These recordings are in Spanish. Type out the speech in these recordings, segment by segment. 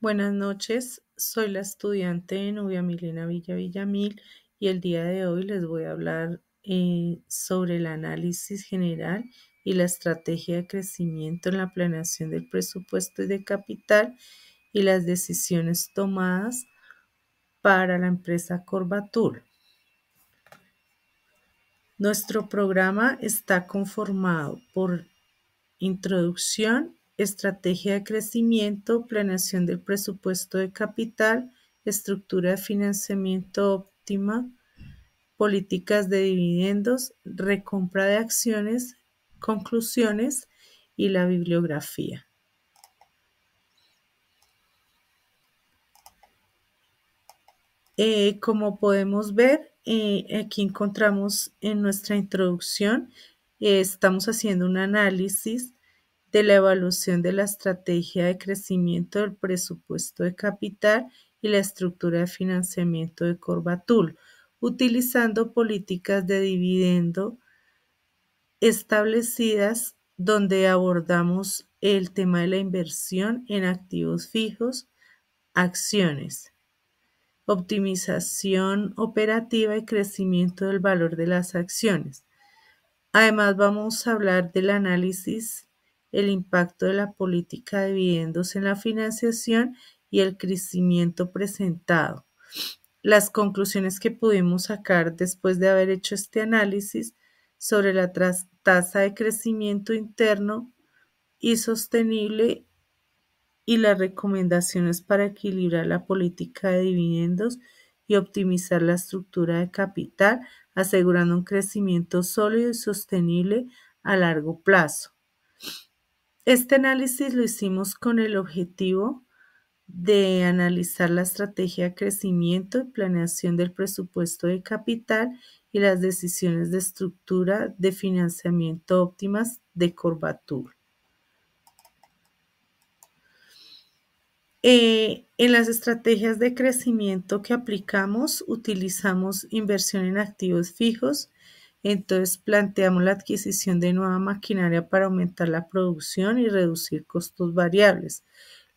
Buenas noches, soy la estudiante Nubia Milena Villamil y el día de hoy les voy a hablar sobre el análisis general y la estrategia de crecimiento en la planeación del presupuesto y de capital y las decisiones tomadas para la empresa Corbatul. Nuestro programa está conformado por introducción, estrategia de crecimiento, planeación del presupuesto de capital, estructura de financiamiento óptima, políticas de dividendos, recompra de acciones, conclusiones y la bibliografía. Como podemos ver, aquí encontramos en nuestra introducción, estamos haciendo un análisis de la evaluación de la estrategia de crecimiento del presupuesto de capital y la estructura de financiamiento de Corbatul, utilizando políticas de dividendo establecidas donde abordamos el tema de la inversión en activos fijos, acciones, optimización operativa y crecimiento del valor de las acciones. Además, vamos a hablar del análisis, el impacto de la política de dividendos en la financiación y el crecimiento presentado. Las conclusiones que pudimos sacar después de haber hecho este análisis sobre la tasa de crecimiento interno y sostenible y las recomendaciones para equilibrar la política de dividendos y optimizar la estructura de capital, asegurando un crecimiento sólido y sostenible a largo plazo. Este análisis lo hicimos con el objetivo de analizar la estrategia de crecimiento y planeación del presupuesto de capital y las decisiones de estructura de financiamiento óptimas de Corbatul. En las estrategias de crecimiento que aplicamos, utilizamos inversión en activos fijos. Entonces, planteamos la adquisición de nueva maquinaria para aumentar la producción y reducir costos variables,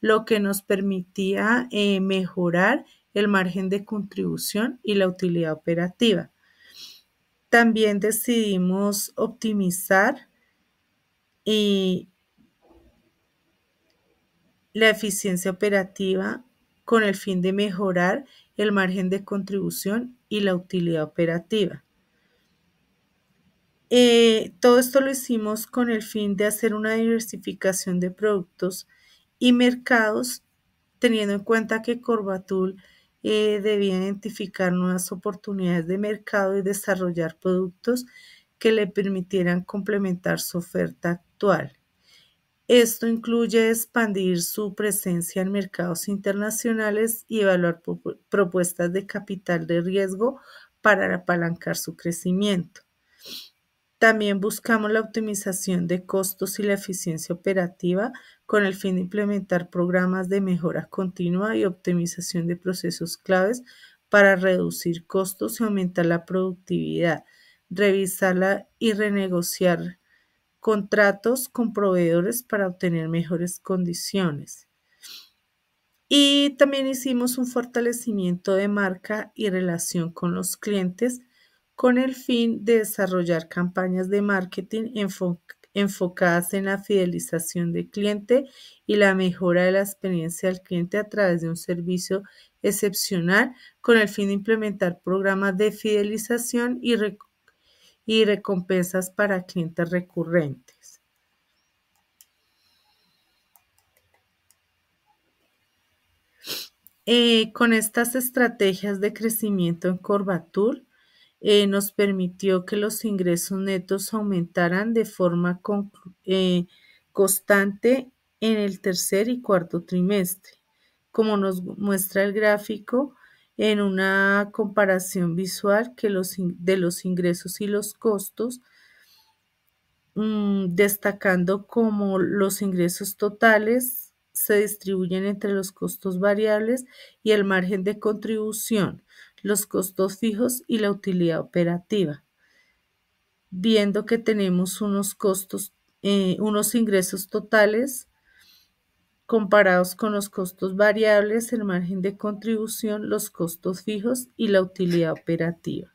lo que nos permitía mejorar el margen de contribución y la utilidad operativa. También decidimos optimizar y la eficiencia operativa con el fin de mejorar el margen de contribución y la utilidad operativa. Todo esto lo hicimos con el fin de hacer una diversificación de productos y mercados, teniendo en cuenta que Corbatul debía identificar nuevas oportunidades de mercado y desarrollar productos que le permitieran complementar su oferta actual. Esto incluye expandir su presencia en mercados internacionales y evaluar propuestas de capital de riesgo para apalancar su crecimiento. También buscamos la optimización de costos y la eficiencia operativa con el fin de implementar programas de mejora continua y optimización de procesos claves para reducir costos y aumentar la productividad, revisarla y renegociar contratos con proveedores para obtener mejores condiciones. Y también hicimos un fortalecimiento de marca y relación con los clientes con el fin de desarrollar campañas de marketing enfocadas en la fidelización del cliente y la mejora de la experiencia del cliente a través de un servicio excepcional con el fin de implementar programas de fidelización y recompensas para clientes recurrentes. Con estas estrategias de crecimiento en Corbatul, nos permitió que los ingresos netos aumentaran de forma constante en el tercer y cuarto trimestre. Como nos muestra el gráfico, en una comparación visual de los ingresos y los costos, destacando cómo los ingresos totales se distribuyen entre los costos variables y el margen de contribución, los costos fijos y la utilidad operativa, viendo que tenemos unos ingresos totales comparados con los costos variables, el margen de contribución, los costos fijos y la utilidad operativa.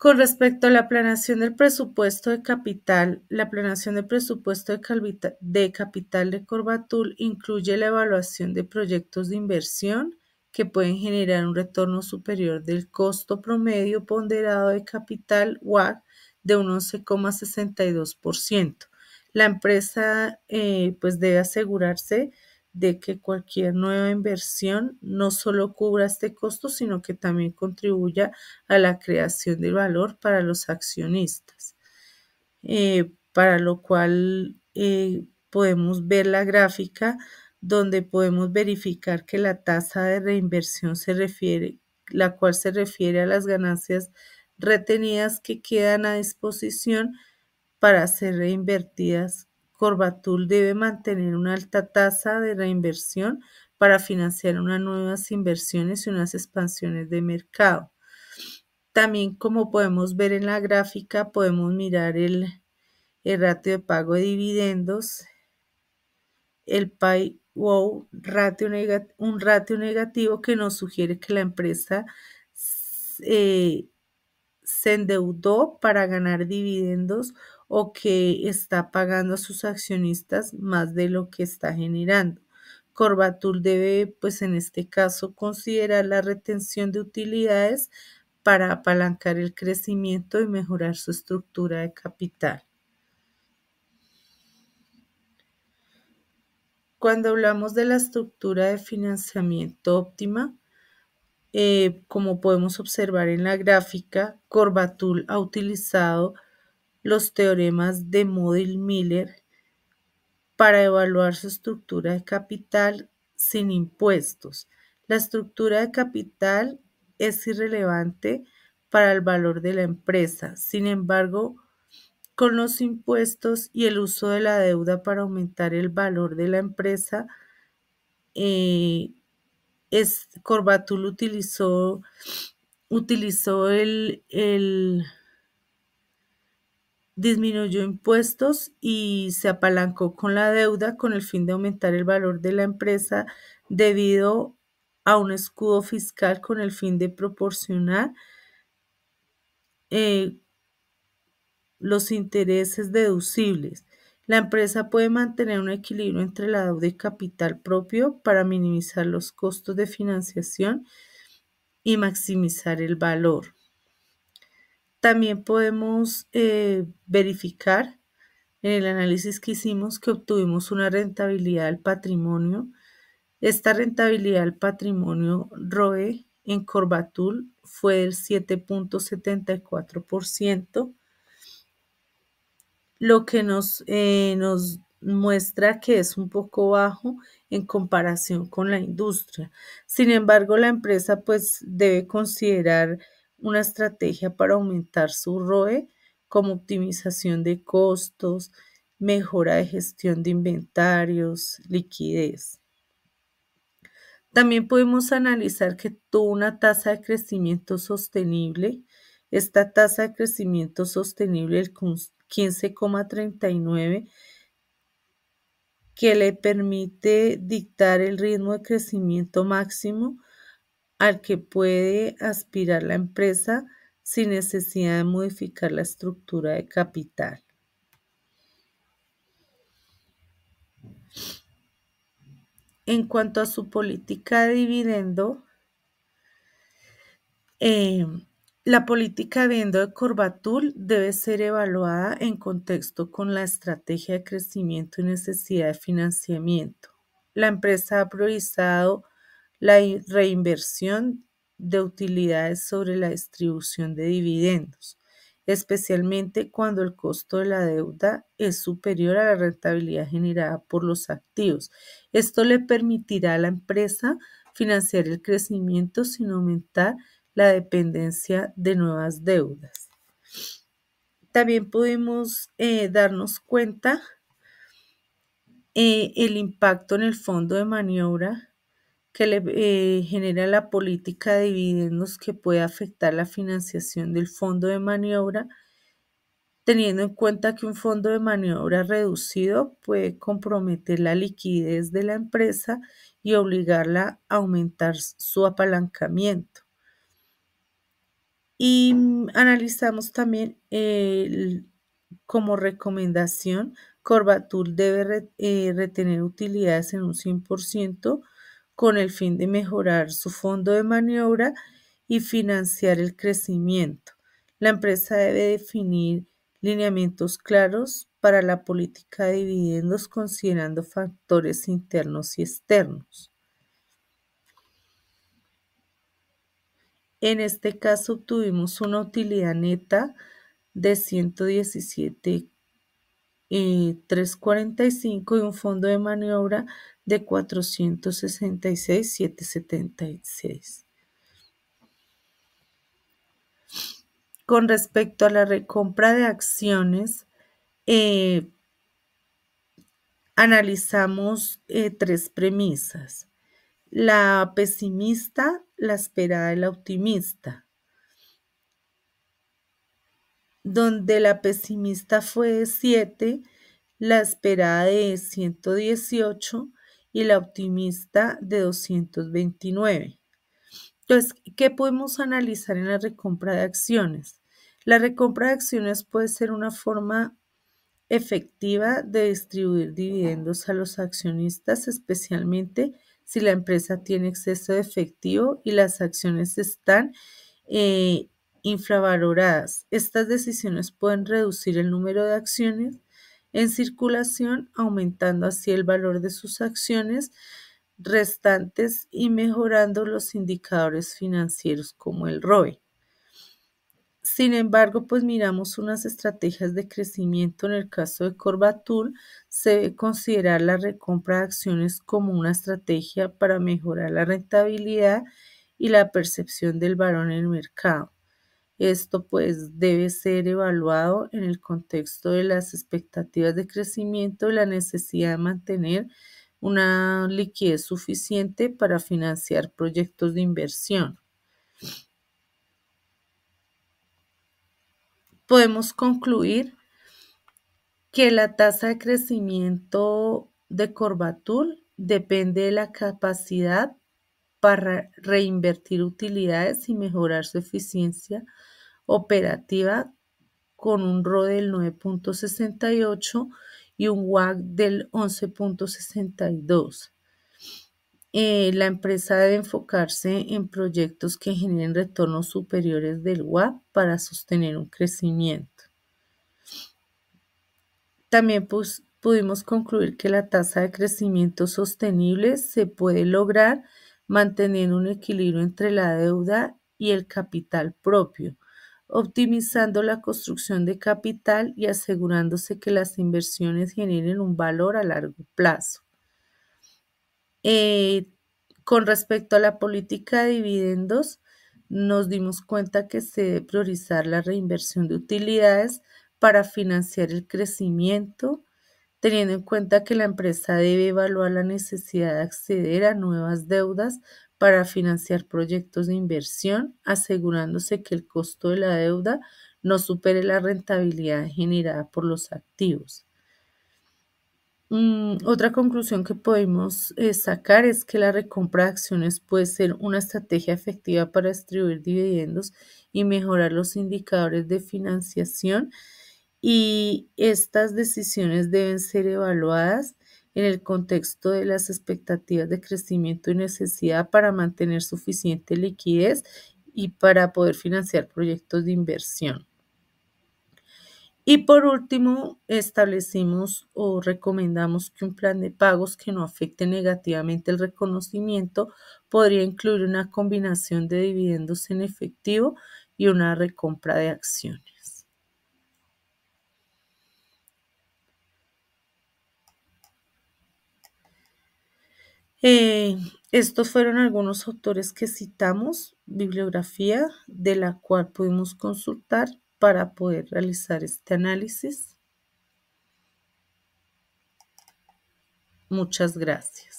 Con respecto a la planeación del presupuesto de capital, la planeación del presupuesto de capital de Corbatul incluye la evaluación de proyectos de inversión que pueden generar un retorno superior del costo promedio ponderado de capital WACC de un 11,62%. La empresa pues debe asegurarse de que cualquier nueva inversión no solo cubra este costo, sino que también contribuya a la creación de valor para los accionistas, para lo cual podemos ver la gráfica donde podemos verificar que la tasa de reinversión la cual se refiere a las ganancias retenidas que quedan a disposición para ser reinvertidas. Corbatul debe mantener una alta tasa de reinversión para financiar unas nuevas inversiones y unas expansiones de mercado. También, como podemos ver en la gráfica, podemos mirar el ratio de pago de dividendos, el PAI-WOW, un ratio negativo que nos sugiere que la empresa eh, se endeudó para ganar dividendos o que está pagando a sus accionistas más de lo que está generando. Corbatul debe, pues en este caso, considerar la retención de utilidades para apalancar el crecimiento y mejorar su estructura de capital. Cuando hablamos de la estructura de financiamiento óptima, como podemos observar en la gráfica, Corbatul ha utilizado los teoremas de Modill-Miller para evaluar su estructura de capital sin impuestos. La estructura de capital es irrelevante para el valor de la empresa. Sin embargo, con los impuestos y el uso de la deuda para aumentar el valor de la empresa, eh, Corbatul utilizó disminuyó impuestos y se apalancó con la deuda con el fin de aumentar el valor de la empresa debido a un escudo fiscal con el fin de proporcionar eh, los intereses deducibles. La empresa puede mantener un equilibrio entre la deuda y capital propio para minimizar los costos de financiación y maximizar el valor. También podemos verificar en el análisis que hicimos que obtuvimos una rentabilidad del patrimonio. Esta rentabilidad del patrimonio ROE en Corbatul fue del 7,74%, lo que nos muestra que es un poco bajo en comparación con la industria. Sin embargo, la empresa pues debe considerar una estrategia para aumentar su ROE como optimización de costos, mejora de gestión de inventarios, liquidez. También podemos analizar que tuvo una tasa de crecimiento sostenible. Esta tasa de crecimiento sostenible del 15,39 que le permite dictar el ritmo de crecimiento máximo al que puede aspirar la empresa sin necesidad de modificar la estructura de capital. En cuanto a su política de dividendo, la política de dividendo de Corbatul debe ser evaluada en contexto con la estrategia de crecimiento y necesidad de financiamiento. La empresa ha priorizado la reinversión de utilidades sobre la distribución de dividendos, especialmente cuando el costo de la deuda es superior a la rentabilidad generada por los activos. Esto le permitirá a la empresa financiar el crecimiento sin aumentar la dependencia de nuevas deudas. También pudimos darnos cuenta el impacto en el fondo de maniobra que le genera la política de dividendos que puede afectar la financiación del fondo de maniobra teniendo en cuenta que un fondo de maniobra reducido puede comprometer la liquidez de la empresa y obligarla a aumentar su apalancamiento. Y analizamos también como recomendación, Corbatul debe retener utilidades en un 100% con el fin de mejorar su fondo de maniobra y financiar el crecimiento. La empresa debe definir lineamientos claros para la política de dividendos considerando factores internos y externos. En este caso obtuvimos una utilidad neta de 117,345 y un fondo de maniobra de 466,776. Con respecto a la recompra de acciones, analizamos tres premisas: la pesimista, la esperada y la optimista. Donde la pesimista fue de 7, la esperada de 118 y la optimista de 229. Entonces, ¿qué podemos analizar en la recompra de acciones? La recompra de acciones puede ser una forma efectiva de distribuir dividendos a los accionistas, especialmente si la empresa tiene exceso de efectivo y las acciones están eh, infravaloradas. Estas decisiones pueden reducir el número de acciones en circulación, aumentando así el valor de sus acciones restantes y mejorando los indicadores financieros como el ROE. Sin embargo, pues miramos unas estrategias de crecimiento. En el caso de Corbatul, se debe considerar la recompra de acciones como una estrategia para mejorar la rentabilidad y la percepción del valor en el mercado. Esto pues debe ser evaluado en el contexto de las expectativas de crecimiento y la necesidad de mantener una liquidez suficiente para financiar proyectos de inversión. Podemos concluir que la tasa de crecimiento de Corbatul depende de la capacidad para reinvertir utilidades y mejorar su eficiencia operativa con un ROE del 9,68 y un WACC del 11,62. La empresa debe enfocarse en proyectos que generen retornos superiores del WACC para sostener un crecimiento. También pudimos concluir que la tasa de crecimiento sostenible se puede lograr manteniendo un equilibrio entre la deuda y el capital propio, optimizando la construcción de capital y asegurándose que las inversiones generen un valor a largo plazo. Con respecto a la política de dividendos, nos dimos cuenta que se debe priorizar la reinversión de utilidades para financiar el crecimiento, teniendo en cuenta que la empresa debe evaluar la necesidad de acceder a nuevas deudas para financiar proyectos de inversión, asegurándose que el costo de la deuda no supere la rentabilidad generada por los activos. Otra conclusión que podemos sacar es que la recompra de acciones puede ser una estrategia efectiva para distribuir dividendos y mejorar los indicadores de financiación, y estas decisiones deben ser evaluadas en el contexto de las expectativas de crecimiento y necesidad para mantener suficiente liquidez y para poder financiar proyectos de inversión. Y por último, establecimos o recomendamos que un plan de pagos que no afecte negativamente el reconocimiento podría incluir una combinación de dividendos en efectivo y una recompra de acciones. Estos fueron algunos autores que citamos, bibliografía de la cual pudimos consultar para poder realizar este análisis. Muchas gracias.